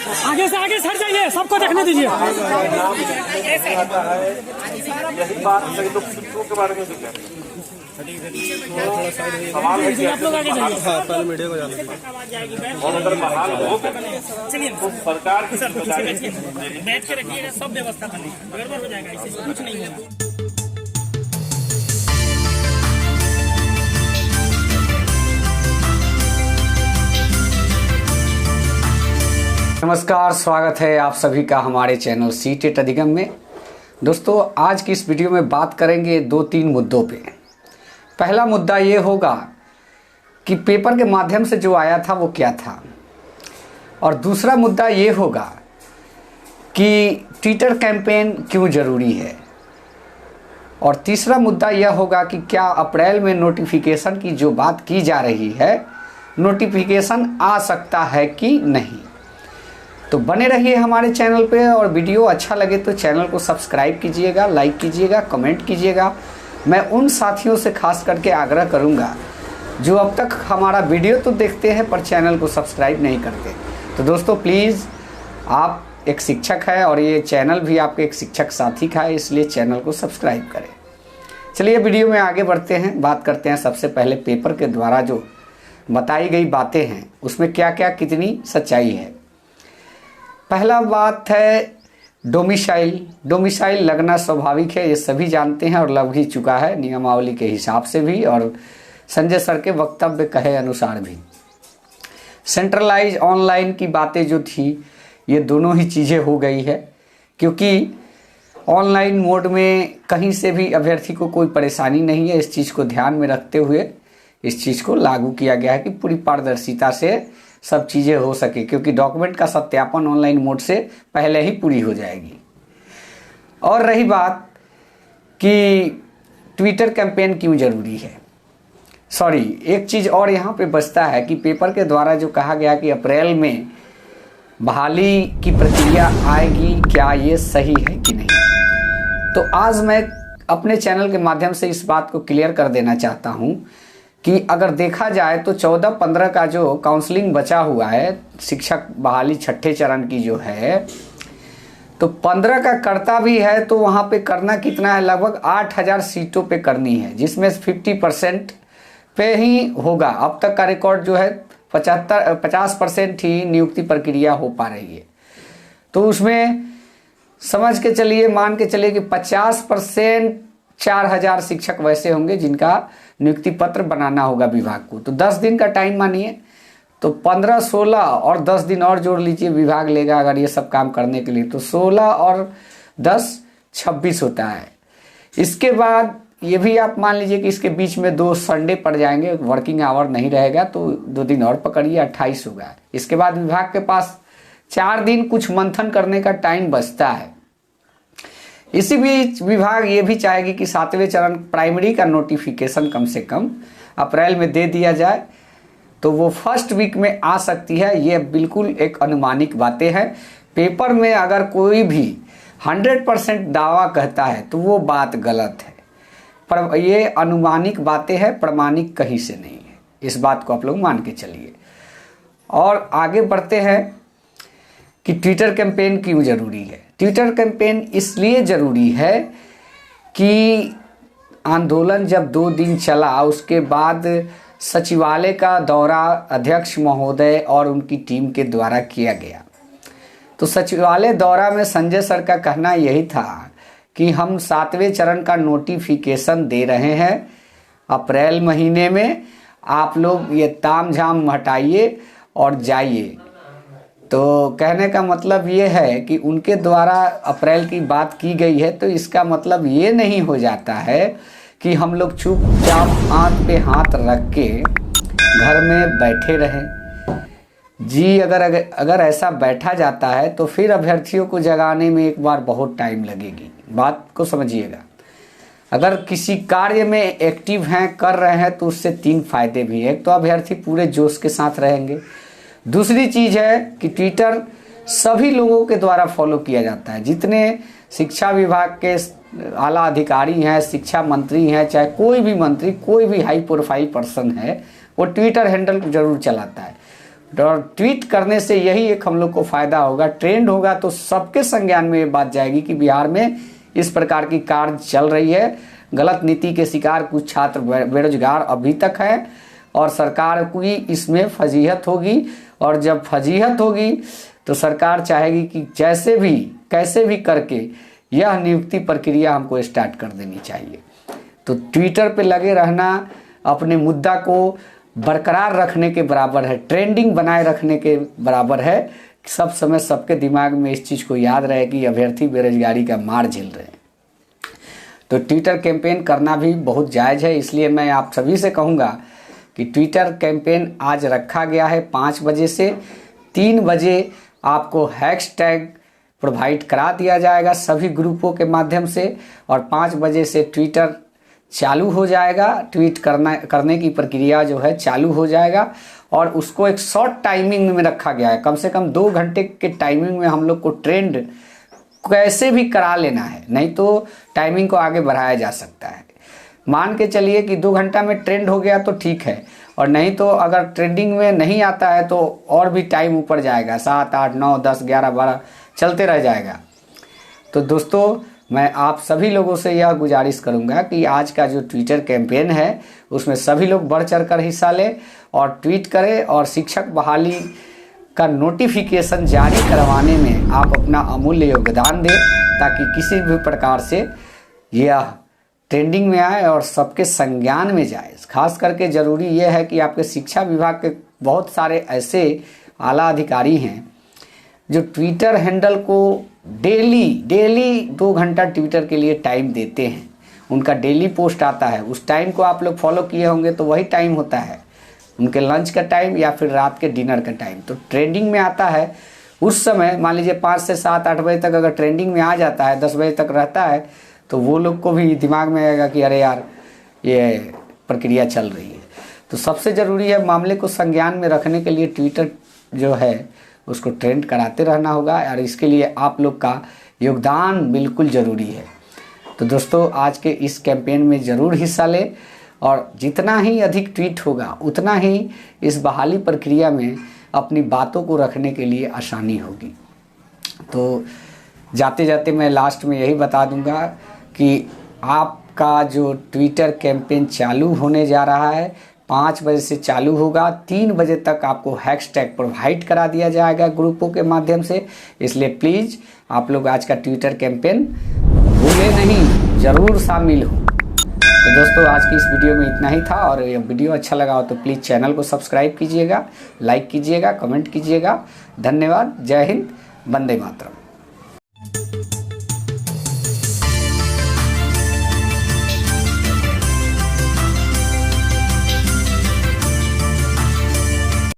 आगे सर जाइए, सबको देखने दीजिए। यही बात कई लोग शिक्षकों के बारे में भी कहते हैं। सवाल है कि आप लोग आगे जाइए। पहले मीडिया को जाना और अगर बहाल हो चलिए तो सरकार की सर, जिम्मेदारी बैठ के रखिएगा, सब व्यवस्था बनेगी, गड़बड़ हो जाएगा, इससे कुछ नहीं होगा। नमस्कार, स्वागत है आप सभी का हमारे चैनल सीटेट अधिगम में। दोस्तों, आज की इस वीडियो में बात करेंगे 2-3 मुद्दों पे। पहला मुद्दा ये होगा कि पेपर के माध्यम से जो आया था वो क्या था, और दूसरा मुद्दा ये होगा कि ट्विटर कैंपेन क्यों ज़रूरी है, और तीसरा मुद्दा यह होगा कि क्या अप्रैल में नोटिफिकेशन की जो बात की जा रही है, नोटिफिकेशन आ सकता है कि नहीं। तो बने रहिए हमारे चैनल पे, और वीडियो अच्छा लगे तो चैनल को सब्सक्राइब कीजिएगा, लाइक कीजिएगा, कमेंट कीजिएगा। मैं उन साथियों से खास करके आग्रह करूंगा जो अब तक हमारा वीडियो तो देखते हैं पर चैनल को सब्सक्राइब नहीं करते। तो दोस्तों प्लीज़, आप एक शिक्षक है और ये चैनल भी आपके एक शिक्षक साथी का है, इसलिए चैनल को सब्सक्राइब करें। चलिए वीडियो में आगे बढ़ते हैं, बात करते हैं। सबसे पहले पेपर के द्वारा जो बताई गई बातें हैं उसमें क्या क्या कितनी सच्चाई है। पहला बात है डोमिसाइल लगना स्वाभाविक है, ये सभी जानते हैं और लग ही चुका है नियमावली के हिसाब से भी, और संजय सर के वक्तव्य कहे अनुसार भी। सेंट्रलाइज ऑनलाइन की बातें जो थी, ये दोनों ही चीज़ें हो गई है, क्योंकि ऑनलाइन मोड में कहीं से भी अभ्यर्थी को कोई परेशानी नहीं है। इस चीज़ को ध्यान में रखते हुए इस चीज़ को लागू किया गया है कि पूरी पारदर्शिता से सब चीज़ें हो सके, क्योंकि डॉक्यूमेंट का सत्यापन ऑनलाइन मोड से पहले ही पूरी हो जाएगी। और रही बात कि ट्विटर कैंपेन क्यों ज़रूरी है, एक चीज़ और यहाँ पे बचता है कि पेपर के द्वारा जो कहा गया कि अप्रैल में बहाली की प्रक्रिया आएगी, क्या ये सही है कि नहीं। तो आज मैं अपने चैनल के माध्यम से इस बात को क्लियर कर देना चाहता हूँ कि अगर देखा जाए तो 14-15 का जो काउंसलिंग बचा हुआ है, शिक्षक बहाली छठे चरण की जो है, तो 15 का करता भी है तो वहाँ पे करना कितना है, लगभग 8000 सीटों पे करनी है, जिसमें 50% पे ही होगा। अब तक का रिकॉर्ड जो है 50% ही नियुक्ति प्रक्रिया हो पा रही है। तो उसमें समझ के चलिए, मान के चलिए कि 50% 4000 शिक्षक वैसे होंगे जिनका नियुक्ति पत्र बनाना होगा विभाग को। तो 10 दिन का टाइम मानिए, तो 15, 16 और 10 दिन और जोड़ लीजिए विभाग लेगा अगर ये सब काम करने के लिए, तो 16 और 10 26 होता है। इसके बाद ये भी आप मान लीजिए कि इसके बीच में 2 संडे पड़ जाएंगे, वर्किंग आवर नहीं रहेगा, तो 2 दिन और पकड़िए, 28 होगा। इसके बाद विभाग के पास 4 दिन कुछ मंथन करने का टाइम बचता है। इसी बीच विभाग ये भी चाहेगी कि 7वें चरण प्राइमरी का नोटिफिकेशन कम से कम अप्रैल में दे दिया जाए, तो वो फर्स्ट वीक में आ सकती है। ये बिल्कुल एक अनुमानिक बातें हैं। पेपर में अगर कोई भी 100% दावा कहता है तो वो बात गलत है, पर ये अनुमानिक बातें हैं, प्रमाणिक कहीं से नहीं है। इस बात को आप लोग मान के चलिए। और आगे बढ़ते हैं कि ट्विटर कैंपेन क्यों ज़रूरी है। ट्विटर कैंपेन इसलिए ज़रूरी है कि आंदोलन जब 2 दिन चला, उसके बाद सचिवालय का दौरा अध्यक्ष महोदय और उनकी टीम के द्वारा किया गया। तो सचिवालय दौरा में संजय सर का कहना यही था कि हम 7वें चरण का नोटिफिकेशन दे रहे हैं अप्रैल महीने में, आप लोग ये ताम झाम हटाइए और जाइए। तो कहने का मतलब ये है कि उनके द्वारा अप्रैल की बात की गई है, तो इसका मतलब ये नहीं हो जाता है कि हम लोग चुपचाप हाथ पे हाथ रख के घर में बैठे रहें। जी, अगर ऐसा बैठा जाता है तो फिर अभ्यर्थियों को जगाने में एक बार बहुत टाइम लगेगी। बात को समझिएगा। अगर किसी कार्य में एक्टिव हैं, कर रहे हैं, तो उससे 3 फायदे भी हैं। एक तो अभ्यर्थी पूरे जोश के साथ रहेंगे। दूसरी चीज़ है कि ट्विटर सभी लोगों के द्वारा फॉलो किया जाता है। जितने शिक्षा विभाग के आला अधिकारी हैं, शिक्षा मंत्री हैं, चाहे कोई भी मंत्री, कोई भी हाई प्रोफाइल पर्सन है, वो ट्विटर हैंडल जरूर चलाता है। और ट्वीट करने से यही एक हम लोग को फायदा होगा, ट्रेंड होगा तो सबके संज्ञान में ये बात जाएगी कि बिहार में इस प्रकार की कार्य चल रही है। गलत नीति के शिकार कुछ छात्र बेरोजगार अभी तक है और सरकार की इसमें फजीहत होगी, और जब फजीहत होगी तो सरकार चाहेगी कि जैसे भी कैसे भी करके यह नियुक्ति प्रक्रिया हमको स्टार्ट कर देनी चाहिए। तो ट्विटर पे लगे रहना अपने मुद्दा को बरकरार रखने के बराबर है, ट्रेंडिंग बनाए रखने के बराबर है। सब समय सबके दिमाग में इस चीज़ को याद रहे कि अभ्यर्थी बेरोजगारी का मार झेल रहे हैं। तो ट्विटर कैंपेन करना भी बहुत जायज़ है, इसलिए मैं आप सभी से कहूँगा कि ट्विटर कैंपेन आज रखा गया है 5 बजे से 3 बजे आपको हैशटैग प्रोवाइड करा दिया जाएगा सभी ग्रुपों के माध्यम से, और 5 बजे से ट्विटर चालू हो जाएगा। ट्वीट करने की प्रक्रिया जो है चालू हो जाएगा, और उसको एक शॉर्ट टाइमिंग में रखा गया है। कम से कम 2 घंटे के टाइमिंग में हम लोग को ट्रेंड कैसे भी करा लेना है, नहीं तो टाइमिंग को आगे बढ़ाया जा सकता है। मान के चलिए कि 2 घंटा में ट्रेंड हो गया तो ठीक है, और नहीं तो अगर ट्रेंडिंग में नहीं आता है तो और भी टाइम ऊपर जाएगा, 7, 8, 9, 10, 11, 12 चलते रह जाएगा। तो दोस्तों मैं आप सभी लोगों से यह गुजारिश करूंगा कि आज का जो ट्विटर कैंपेन है उसमें सभी लोग बढ़ चढ़ कर हिस्सा लें और ट्वीट करें, और शिक्षक बहाली का नोटिफिकेशन जारी करवाने में आप अपना अमूल्य योगदान दें, ताकि किसी भी प्रकार से यह ट्रेंडिंग में आए और सबके संज्ञान में जाए। खास करके ज़रूरी यह है कि आपके शिक्षा विभाग के बहुत सारे ऐसे आला अधिकारी हैं जो ट्विटर हैंडल को डेली 2 घंटा ट्विटर के लिए टाइम देते हैं। उनका डेली पोस्ट आता है, उस टाइम को आप लोग फॉलो किए होंगे तो वही टाइम होता है उनके लंच का टाइम या फिर रात के डिनर का टाइम। तो ट्रेंडिंग में आता है उस समय, मान लीजिए 5 से 7, 8 बजे तक अगर ट्रेंडिंग में आ जाता है, 10 बजे तक रहता है, तो वो लोग को भी दिमाग में आएगा कि अरे यार ये प्रक्रिया चल रही है। तो सबसे ज़रूरी है मामले को संज्ञान में रखने के लिए ट्विटर जो है उसको ट्रेंड कराते रहना होगा, और इसके लिए आप लोग का योगदान बिल्कुल ज़रूरी है। तो दोस्तों आज के इस कैंपेन में ज़रूर हिस्सा लें, और जितना ही अधिक ट्वीट होगा उतना ही इस बहाली प्रक्रिया में अपनी बातों को रखने के लिए आसानी होगी। तो जाते जाते मैं लास्ट में यही बता दूंगा कि आपका जो ट्विटर कैंपेन चालू होने जा रहा है 5 बजे से चालू होगा, 3 बजे तक आपको हैशटैग प्रोवाइड करा दिया जाएगा ग्रुपों के माध्यम से। इसलिए प्लीज़ आप लोग आज का ट्विटर कैंपेन भूले नहीं, ज़रूर शामिल हो। तो दोस्तों आज की इस वीडियो में इतना ही था, और यह वीडियो अच्छा लगा हो तो प्लीज़ चैनल को सब्सक्राइब कीजिएगा, लाइक कीजिएगा, कमेंट कीजिएगा। धन्यवाद। जय हिंद, वंदे मातरम।